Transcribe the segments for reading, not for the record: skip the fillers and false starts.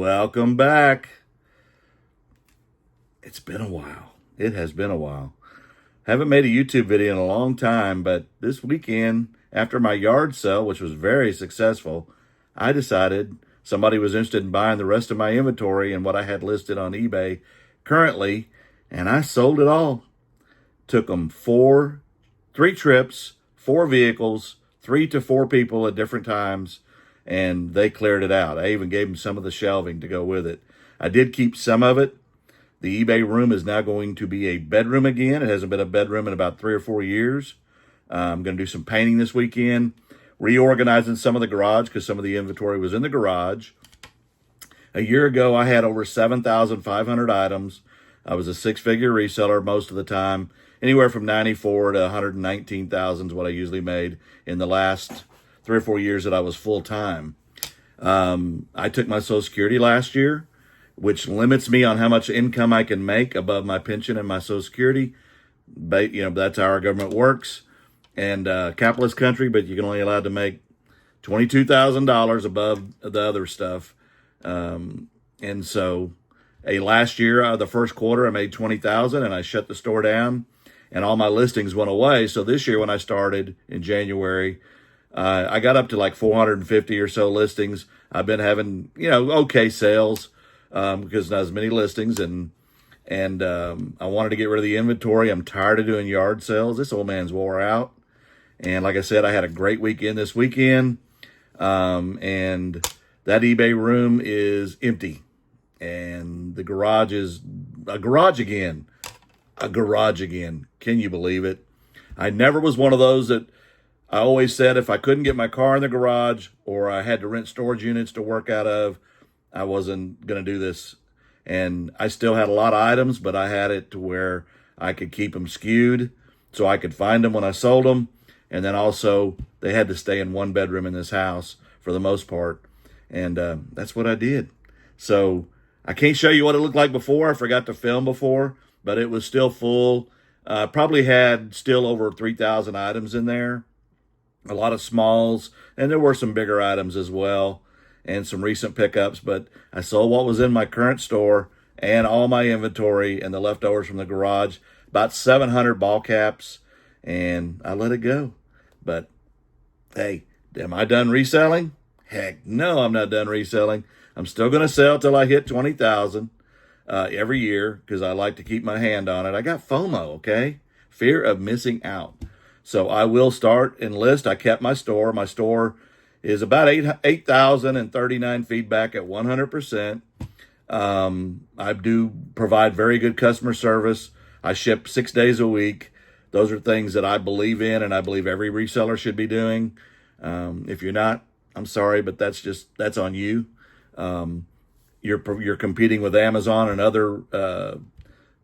Welcome back. It's been a while. It has been a while. Haven't made a YouTube video in a long time, but this weekend, after my yard sale, which was very successful, I decided somebody was interested in buying the rest of my inventory and what I had listed on eBay currently, and I sold it all. Took them three trips, 4 vehicles, 3 to 4 people at different times, and they cleared it out. I even gave them some of the shelving to go with it. I did keep some of it. The eBay room is now going to be a bedroom again. It hasn't been a bedroom in about 3 or 4 years. I'm going to do some painting this weekend, reorganizing some of the garage because some of the inventory was in the garage. A year ago, I had over 7,500 items. I was a 6-figure reseller most of the time. Anywhere from 94 to 119,000 is what I usually made in the last 3 or 4 years that I was full-time. I took my Social Security last year, which limits me on how much income I can make above my pension and my Social Security. But, that's how our government works. And capitalist country, but you can only allowed to make $22,000 above the other stuff. And so last year, the first quarter, I made $20,000 and I shut the store down and all my listings went away. So this year when I started in January, I got up to like 450 or so listings. I've been having, okay sales because not as many listings. And I wanted to get rid of the inventory. I'm tired of doing yard sales. This old man's wore out. And like I said, I had a great weekend this weekend. And that eBay room is empty. And the garage is a garage again. A garage again. Can you believe it? I never was one of those that I always said if I couldn't get my car in the garage or I had to rent storage units to work out of, I wasn't going to do this. And I still had a lot of items, but I had it to where I could keep them skewed so I could find them when I sold them. And then also they had to stay in one bedroom in this house for the most part. And that's what I did. So I can't show you what it looked like before. I forgot to film before, but it was still full. Probably had still over 3,000 items in there. A lot of smalls, and there were some bigger items as well, and some recent pickups. But I sold what was in my current store and all my inventory and the leftovers from the garage, about 700 ball caps, and I let it go. But hey, am I done reselling? Heck no, I'm not done reselling. I'm still going to sell till I hit 20,000 every year because I like to keep my hand on it. I got FOMO, okay? Fear of missing out. So I will start and list. I kept my store. My store is about 8,039 feedback at 100%. I do provide very good customer service. I ship 6 days a week. Those are things that I believe in and I believe every reseller should be doing. If you're not, I'm sorry, but that's on you. You're competing with Amazon and other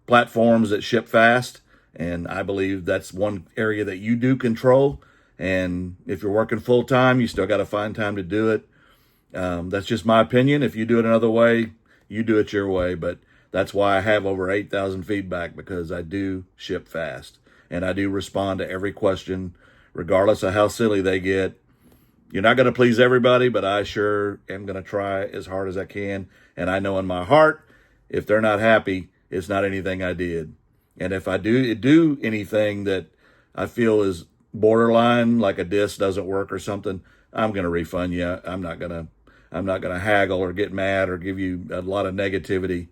platforms that ship fast. And I believe that's one area that you do control. And if you're working full time, you still got to find time to do it. That's just my opinion. If you do it another way, you do it your way. But that's why I have over 8,000 feedback, because I do ship fast. And I do respond to every question, regardless of how silly they get. You're not going to please everybody, but I sure am going to try as hard as I can. And I know in my heart, if they're not happy, it's not anything I did. And if I do anything that I feel is borderline, like a disc doesn't work or something, I'm going to refund you. I'm not going to haggle or get mad or give you a lot of negativity.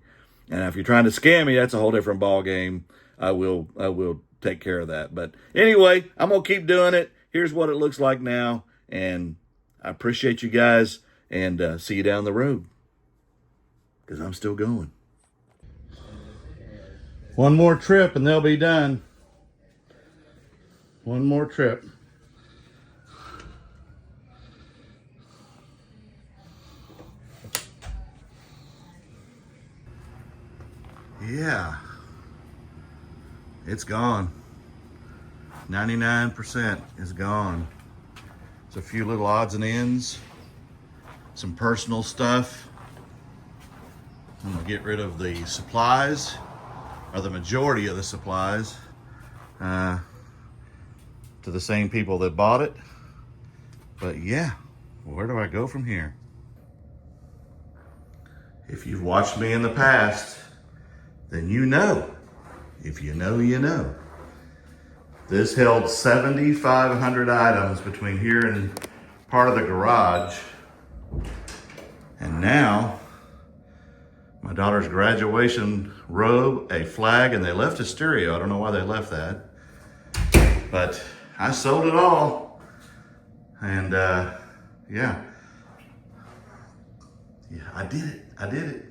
And if you're trying to scam me, that's a whole different ball game. I will take care of that. But anyway, I'm going to keep doing it. Here's what it looks like now. And I appreciate you guys, and see you down the road, because I'm still going. One more trip and they'll be done. One more trip. Yeah. It's gone. 99% is gone. It's a few little odds and ends. Some personal stuff. I'm gonna get rid of the supplies, or the majority of the supplies, to the same people that bought it. But yeah, where do I go from here? If you've watched me in the past, then you know. If you know, you know. This held 7,500 items between here and part of the garage. And now, my daughter's graduation robe, a flag, and they left a stereo. I don't know why they left that. But I sold it all. And yeah, I did it.